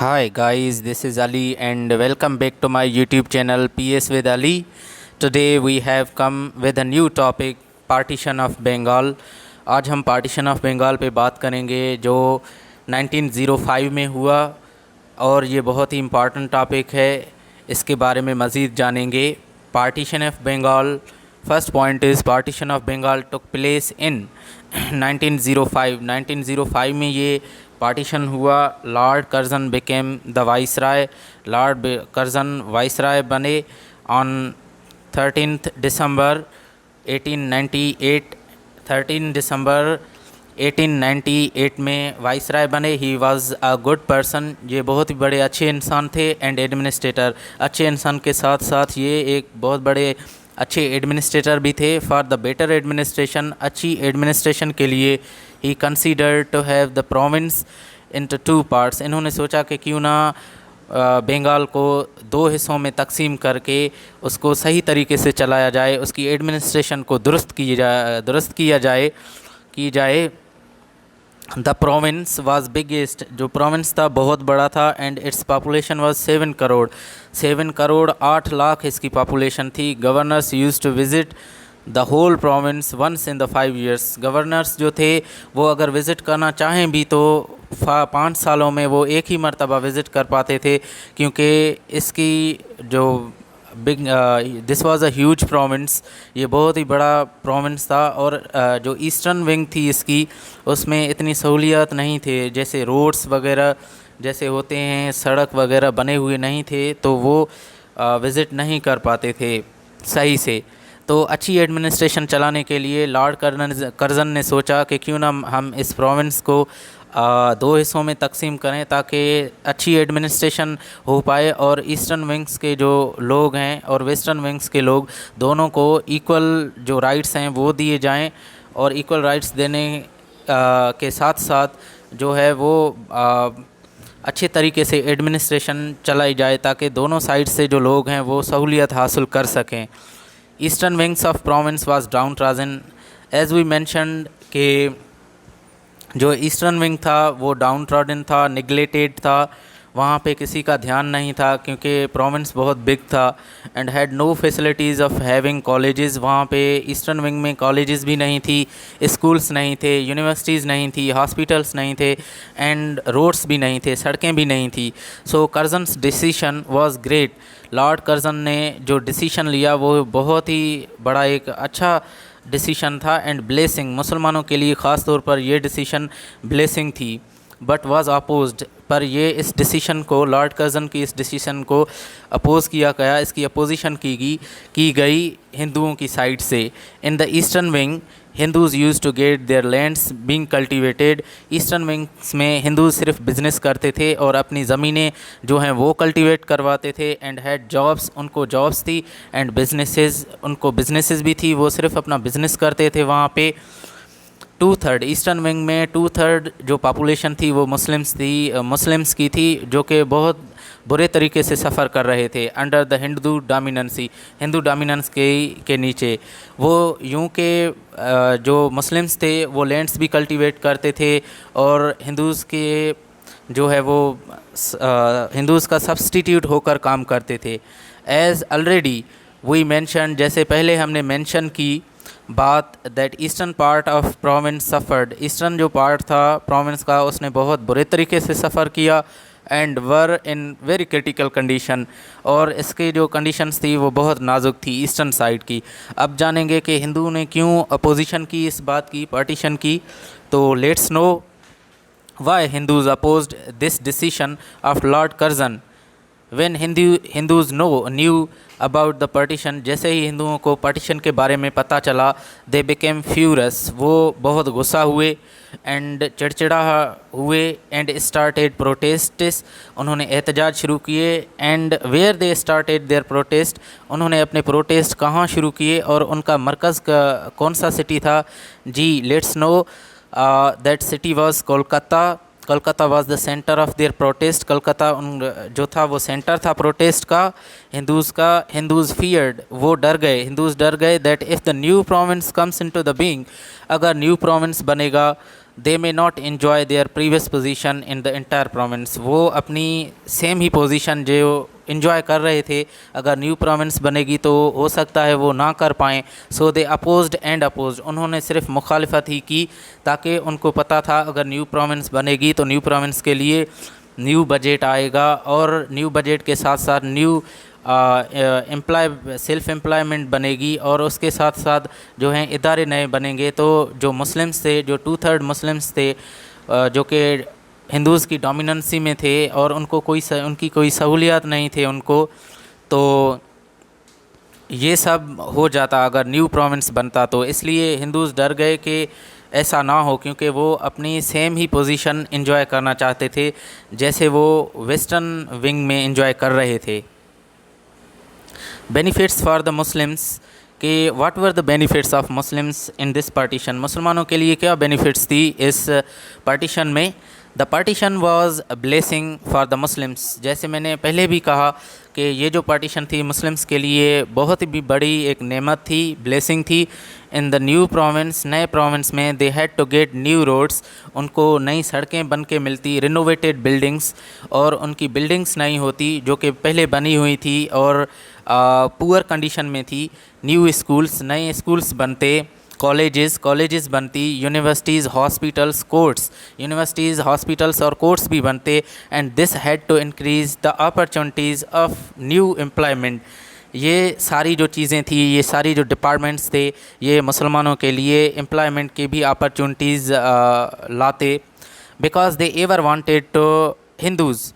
Hi guys, this is Ali and welcome back to my YouTube channel PS with Ali. Today we have come with a new topic, Partition of Bengal. आज हम partition of Bengal पे बात करेंगे जो 1905 में हुआ और ये बहुत ही इम्पॉर्टेंट टॉपिक है। इसके बारे में मज़ीद जानेंगे। Partition of Bengal, first point is partition of Bengal took place in 1905 में ये पार्टीशन हुआ। Lord Curzon became the viceroy, lord Curzon viceroy बने ऑन 13 दिसंबर 1898। 13 दिसंबर 1898 में वाइसराय बने। He was a good person, ये बहुत ही बड़े अच्छे इंसान थे। एंड एडमिनिस्ट्रेटर, अच्छे इंसान के साथ साथ ये एक बहुत बड़े अच्छे एडमिनिस्ट्रेटर भी थे। फॉर द बेटर एडमिनिस्ट्रेशन, अच्छी एडमिनिस्ट्रेशन के लिए he consider to have the province into two parts. इन्होंने सोचा कि क्यों ना बंगाल को दो हिस्सों में तकसीम करके उसको सही तरीके से चलाया जाए, उसकी एडमिनिस्ट्रेशन को दुरुस्त किया जाए। द प्रोविंस वाज बिगेस्ट, जो प्रोविंस था बहुत बड़ा था। And its population was 7 crore, 7 crore 8 lakh इसकी पॉपुलेशन थी। Governors used to visit the whole province once in the 5 years. Governors जो थे वो अगर विज़िट करना चाहें भी तो 5 सालों में वो एक ही मरतबा विज़िट कर पाते थे, क्योंकि इसकी जो this was a huge province, ये बहुत ही बड़ा प्रोविंस था। और जो ईस्टर्न विंग थी इसकी, उसमें इतनी सहूलियत नहीं थे, जैसे रोड्स वगैरह जैसे होते हैं, सड़क वगैरह बने हुए नहीं थे, तो वो विज़िट नहीं कर पाते थे सही से। तो अच्छी एडमिनिस्ट्रेशन चलाने के लिए लॉर्ड कर्जन ने सोचा कि क्यों ना हम इस प्रोविंस को दो हिस्सों में तकसीम करें ताकि अच्छी एडमिनिस्ट्रेशन हो पाए और ईस्टर्न विंग्स के जो लोग हैं और वेस्टर्न विंग्स के लोग दोनों को इक्वल जो राइट्स हैं वो दिए जाएं। और इक्वल राइट्स देने के साथ साथ जो है वो अच्छे तरीके से एडमिनिस्ट्रेशन चलाई जाए ताकि दोनों साइड से जो लोग हैं वो सहूलियत हासिल कर सकें। Eastern wings of province was downtrodden, as we mentioned कि जो ईस्टर्न विंग था वो डाउन ट्रॉडन था, निगलेटेड था, वहाँ पे किसी का ध्यान नहीं था क्योंकि प्रोविंस बहुत बिग था। And had no facilities of having colleges, वहाँ पे ईस्टर्न विंग में कॉलेजेस भी नहीं थी, स्कूल्स नहीं थे, यूनिवर्सिटीज़ नहीं थी, हॉस्पिटल्स नहीं थे, एंड रोड्स भी नहीं थे, सड़कें भी नहीं थी। So Curzon's decision was great. Lord Curzon ने जो डिसीशन लिया वो बहुत ही बड़ा एक अच्छा डिसीशन था। एंड ब्लेसिंग, मुसलमानों के लिए ख़ास तौर पर यह डिसीशन ब्लेसिंग थी। बट वाज अपोज्ड, पर ये इस डिसीशन को, लॉर्ड कर्जन की इस डिसीशन को अपोज़ किया गया, इसकी अपोजिशन की गई हिंदुओं की साइड से। In the eastern wing Hindus use to get their lands being cultivated. Eastern wings में हिंदू सिर्फ बिज़नेस करते थे और अपनी ज़मीनें जो हैं वो कल्टिवेट करवाते थे। एंड हैड जॉब्स, उनको जॉब्स थी, एंड बिजनेसेस, उनको बिजनेसेस भी थी, वो सिर्फ अपना बिज़नेस करते थे वहाँ पे। 2/3 ईस्टर्न विंग में 2/3 जो पॉपुलेशन थी वो मुस्लिम्स की थी, जो कि बहुत बुरे तरीके से सफ़र कर रहे थे under the Hindu dominancy, Hindu dominance के नीचे। वो यूं के जो मुस्लिम्स थे वो लैंड्स भी कल्टीवेट करते थे और हिंदूज़ के जो है वो हिंदूज़ का सब्स्टिट्यूट होकर काम करते थे। एज़ ऑलरेडी वी मेंशन, जैसे पहले हमने मेंशन की बात, that eastern part of province suffered, eastern जो पार्ट था प्रोविंस का उसने बहुत बुरे तरीके से सफ़र किया। And were in very critical condition, और इसकी जो कंडीशंस थी वो बहुत नाजुक थी ईस्टर्न साइड की। अब जानेंगे कि हिंदू ने क्यों अपोजिशन की, इस बात की, पार्टीशन की। तो let's know why Hindus opposed this decision of Lord Curzon. When Hindus knew about the partition, जैसे ही हिंदुओं को पार्टीशन के बारे में पता चला, they became furious, वो बहुत गुस्सा हुए, एंड चिड़चिड़ा हुए, एंड started protests, उन्होंने एहतजाज शुरू किए। And where they started their protest, उन्होंने अपने प्रोटेस्ट कहाँ शुरू किए और उनका मरकज़ कौन सा सिटी था जी। Let's know that city was Kolkata. Calcutta was the centre of their protest, Calcutta जो था वो सेंटर था प्रोटेस्ट का, हिंदूज़ का। हिंदूज़ फियर्ड, वो डर गए, हिंदूज़ डर गए, that if the new province comes into the being, अगर न्यू प्रोविंस बनेगा they may not enjoy their previous position in the entire province. वो अपनी सेम ही पोजीशन जो इन्जॉय कर रहे थे, अगर न्यू प्रोविंस बनेगी तो हो सकता है वो ना कर पाएँ। सो दे अपोज्ड एंड अपोज्ड, उन्होंने सिर्फ मुखालिफत ही की, ताकि उनको पता था अगर न्यू प्रोविंस बनेगी तो न्यू प्रोविंस के लिए न्यू बजट आएगा, और न्यू बजट के साथ साथ न्यू सेल्फ एम्प्लॉयमेंट बनेगी, और उसके साथ साथ जो हैं इदारे नए बनेंगे। तो जो मुस्लिम्स थे, जो 2/3 मुस्लिम्स थे, जो कि हिंदूज़ की डोमिनेंसी में थे और उनको उनकी कोई सहूलियत नहीं थे उनको, तो ये सब हो जाता अगर न्यू प्रोविंस बनता। तो इसलिए हिंदूज़ डर गए कि ऐसा ना हो, क्योंकि वो अपनी सेम ही पोजीशन एंजॉय करना चाहते थे जैसे वो वेस्टर्न विंग में एंजॉय कर रहे थे। बेनिफिट्स फॉर द मुस्लिम्स, कि what were the benefits of Muslims in this partition, मुसलमानों के लिए क्या बेनिफिट्स थी इस पार्टीशन में। The partition was a blessing for the Muslims, जैसे मैंने पहले भी कहा कि ये जो पार्टीशन थी मुस्लिम्स के लिए बहुत ही बड़ी एक नेमत थी, ब्लेसिंग थी। इन द न्यू प्रोविंस, नए प्रोविंस में they had to get new roads, उनको नई सड़कें बन के मिलती, रिनोवेटेड बिल्डिंग्स, और उनकी बिल्डिंग्स नहीं होती जो कि पहले बनी हुई थी और पुअर कंडीशन में थी। न्यू स्कूल्स, नए स्कूल्स बनते, कॉलेजेस बनती, universities, hospitals, courts, universities, hospitals और कोर्ट्स भी बनते। And this had to increase the opportunities of new employment. ये सारी जो चीज़ें थी, ये सारी जो डिपार्टमेंट्स थे, ये मुसलमानों के लिए एम्प्लॉयमेंट की भी अपॉर्चुनिटीज़ लाते, because they ever wanted to Hindus.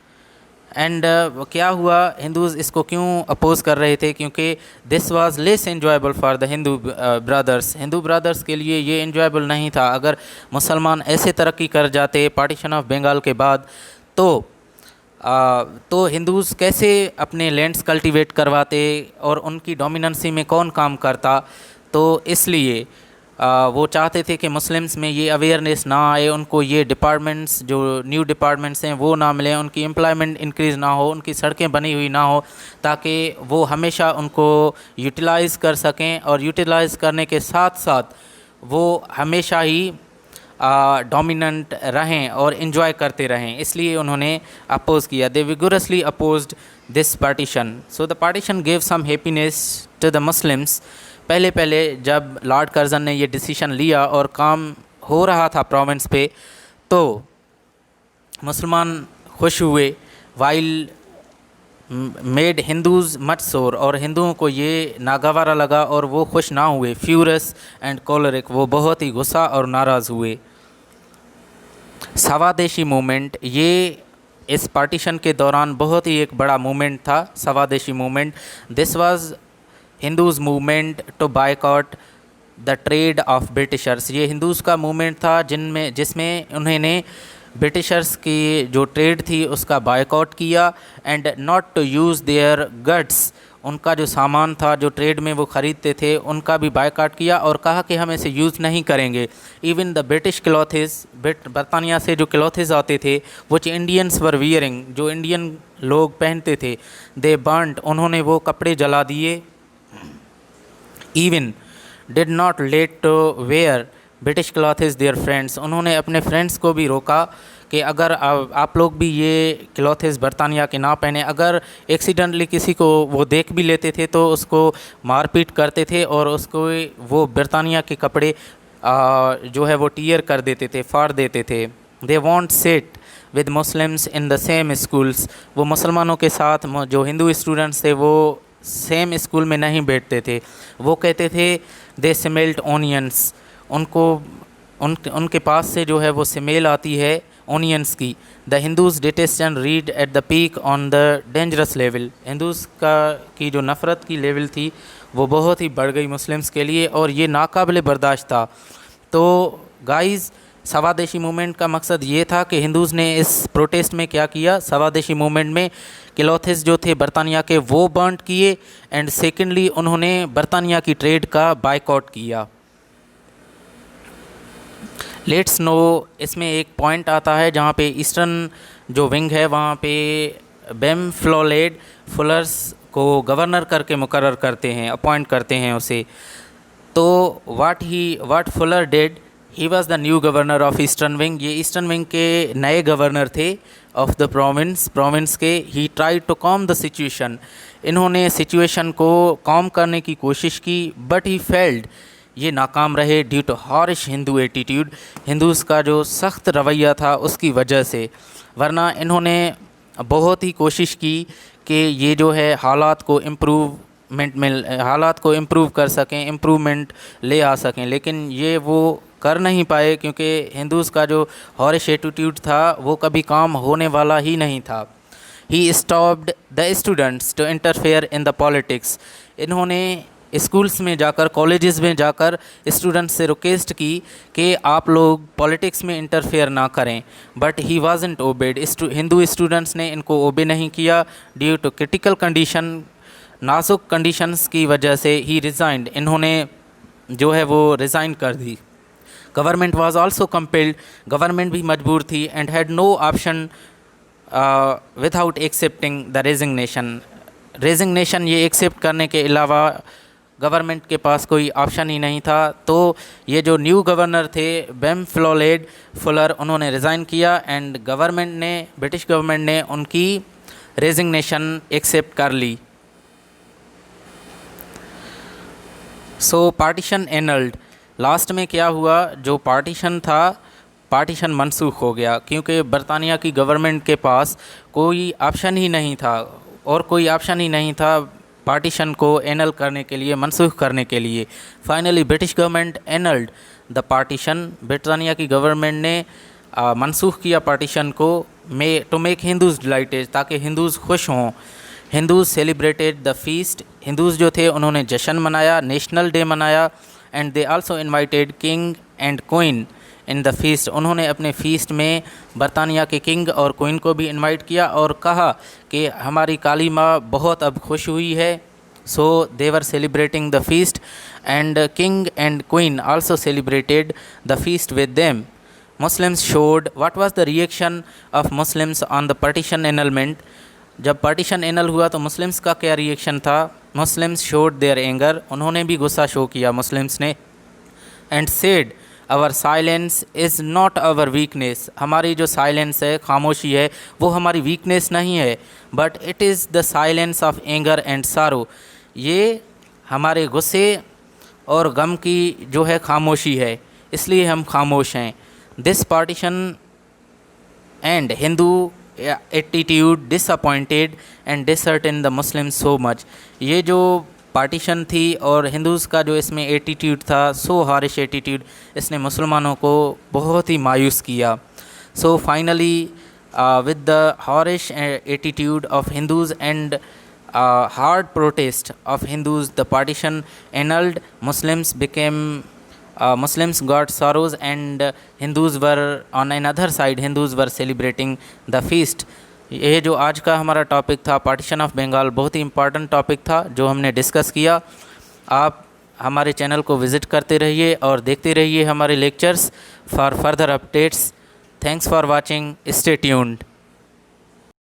And क्या हुआ, हिंदूज़ इसको क्यों अपोज़ कर रहे थे, क्योंकि this was less enjoyable for the Hindu brothers. Hindu brothers के लिए ये एन्जॉयबल नहीं था। अगर मुसलमान ऐसे तरक्की कर जाते पार्टीशन ऑफ बंगाल के बाद, तो हिंदूज़ कैसे अपने लैंड्स कल्टीवेट करवाते और उनकी डोमिनेंसी में कौन काम करता। तो इसलिए वो चाहते थे कि मुस्लिम्स में ये अवेयरनेस ना आए, उनको ये डिपार्टमेंट्स, जो न्यू डिपार्टमेंट्स हैं वो ना मिलें, उनकी एम्प्लॉयमेंट इंक्रीज़ ना हो, उनकी सड़कें बनी हुई ना हो, ताकि वो हमेशा उनको यूटिलाइज़ कर सकें, और यूटिलाइज़ करने के साथ साथ वो हमेशा ही डोमिनेंट रहें और इन्जॉय करते रहें। इसलिए उन्होंने अपोज़ किया। They vigorously opposed this partition. So the partition gave some happiness to the Muslims. पहले पहले जब लॉर्ड कर्जन ने ये डिसीशन लिया और काम हो रहा था प्रोविंस पे, तो मुसलमान खुश हुए, वाइल मेड हिंदूज़ मच सोर, और हिंदुओं को ये नागवारा लगा और वो खुश ना हुए। फ्यूरस एंड कॉलरिक, वो बहुत ही गुस्सा और नाराज़ हुए। सवादेशी मूवमेंट, ये इस पार्टीशन के दौरान बहुत ही एक बड़ा मूवमेंट था, Swadeshi movement. This was Hindus movement to boycott the trade of Britishers. ये हिंदूज़ का मूवमेंट था जिसमें उन्होंने ब्रिटिशर्स की जो ट्रेड थी उसका बायकॉट किया, and not to use their goods, उनका जो सामान था जो ट्रेड में वो ख़रीदते थे उनका भी बायकॉट किया, और कहा कि हम इसे यूज़ नहीं करेंगे। इवन द ब्रिटिश क्लॉथेस, बरतानिया से जो क्लॉथेस आते थे वो इंडियंस वर वियरिंग, जो इंडियन लोग पहनते थे, दे बर्नड, उन्होंने वो कपड़े जला दिए। Even did not let to wear British clothes their friends, उन्होंने अपने फ्रेंड्स को भी रोका कि अगर आप लोग भी ये क्लॉथेस बरतानिया के ना पहने। अगर एक्सीडेंटली किसी को वो देख भी लेते थे तो उसको मारपीट करते थे, और उसको वो बरतानिया के कपड़े जो है वो टीयर कर देते थे, फाड़ देते थे। They want sit with Muslims in the same schools, वो मुसलमानों के साथ जो हिंदू स्टूडेंट्स थे वो सेम स्कूल में नहीं बैठते थे। वो कहते थे दे स्मेल्ट ओनियंस, उनके पास से जो है वो स्मेल आती है ओनियंस की। The Hindus detested read at the peak on the dangerous level, Hindus की जो नफ़रत की लेवल थी वो बहुत ही बढ़ गई मुस्लिम्स के लिए, और ये नाकाबिले बर्दाश्त था। तो गाइज़, सवादेशी मूवमेंट का मकसद ये था कि हिंदूज़ ने इस प्रोटेस्ट में क्या किया, सवादेशी मूवमेंट में क्लॉथेस जो थे बरतानिया के वो बर्न किए, एंड सेकेंडली उन्होंने बरतानिया की ट्रेड का बायकॉट किया। लेट्स नो, इसमें एक पॉइंट आता है जहाँ पे ईस्टर्न जो विंग है वहाँ पे बेम फ्लोलेड फुलर्स को गवर्नर करके मुकर्रर करते हैं, अपॉइंट करते हैं उसे। तो what Fuller did, he was the new governor of eastern wing. ये ईस्टर्न विंग के नए गवर्नर थे ऑफ द प्रोविंस के। ही try to com the situation, इन्होंने सिचुएशन को कॉम करने की कोशिश की, बट ही फेल्ड, ये नाकाम रहे due to harsh Hindu attitude, Hindus का जो सख्त रवैया था उसकी वजह से। वरना इन्होंने बहुत ही कोशिश की कि ये जो है हालात को इम्प्रूव कर सकें, इम्प्रूवमेंट ले आ सकें, लेकिन ये वो कर नहीं पाए क्योंकि हिंदूज़ का जो हॉरिश एटीट्यूड था वो कभी काम होने वाला ही नहीं था। He stopped the students to interfere in the politics, इन्होंने स्कूल्स में जाकर, कॉलेजेस में जाकर स्टूडेंट्स से रिक्वेस्ट की कि आप लोग पॉलिटिक्स में इंटरफेयर ना करें, but he wasn't obeyed. Hindu students ने इनको ओबे नहीं किया ड्यू टू क्रिटिकल कंडीशन, नाजुक कंडीशंस की वजह से ही रिज़ाइंड, इन्होंने जो है वो रिज़ाइन कर दी। Government was also compelled, government भी मजबूर थी, and had no option without accepting the resignation ये एक्सेप्ट करने के अलावा गवर्नमेंट के पास कोई ऑप्शन ही नहीं था। तो ये जो न्यू गवर्नर थे बेम फ्लोलेड फुलर, उन्होंने रिज़ाइन किया एंड ब्रिटिश गवर्नमेंट ने उनकी रेजिग्नेशन एक्सेप्ट कर ली। सो पार्टीशन एनल्ड, लास्ट में क्या हुआ, जो पार्टीशन था पार्टीशन मनसूख हो गया क्योंकि बरतानिया की गवर्नमेंट के पास कोई ऑप्शन ही नहीं था, और कोई ऑप्शन ही नहीं था पार्टीशन को एनल करने के लिए, मनसूख करने के लिए। Finally British government एनल्ड the partition, बरतानिया की गवर्नमेंट ने मनसूख किया पार्टीशन को टू मेक हिंदूज़ डिलाइटेड, ताकि हिंदूज़ खुश हों। Hindus celebrated the feast, Hindus जो थे उन्होंने जश्न मनाया, नेशनल डे मनाया, and they also invited king and queen in the feast, उन्होंने अपने फीस्ट में बरतानिया के किंग और क्वीन को भी इनवाइट किया और कहा कि हमारी काली माँ बहुत अब खुश हुई है। So they were celebrating the feast and king and queen also celebrated the feast with them. Muslims showed, what was the reaction of Muslims on the partition annulment, जब पार्टीशन एनल हुआ तो मुस्लिम्स का क्या reaction था। Muslims showed their anger, उन्होंने भी गुस्सा show किया मुस्लिम्स ने, and said our silence is not our weakness, हमारी जो साइलेंस है, खामोशी है, वो हमारी वीकनेस नहीं है, but it is the silence of anger and सारो, ये हमारे गुस्से और गम की जो है खामोशी है, इसलिए हम खामोश हैं। This partition and Hindu attitude disappointed and disheartened the Muslim so much, ये जो पार्टीशन थी और हिंदूज़ का जो इसमें एटीट्यूड था, सो हारिश एटीट्यूड, इसने मुसलमानों को बहुत ही मायूस किया। So finally with the harsh attitude of Hindus and hard protest of Hindus, the partition annulled, Muslims got sorrows, and Hindus were on another side, Hindus were celebrating the feast. ये जो आज का हमारा टॉपिक था पार्टीशन ऑफ बंगाल, बहुत ही important topic था जो हमने डिस्कस किया। आप हमारे चैनल को विज़िट करते रहिए और देखते रहिए हमारे lectures for further updates. Thanks for watching, stay tuned.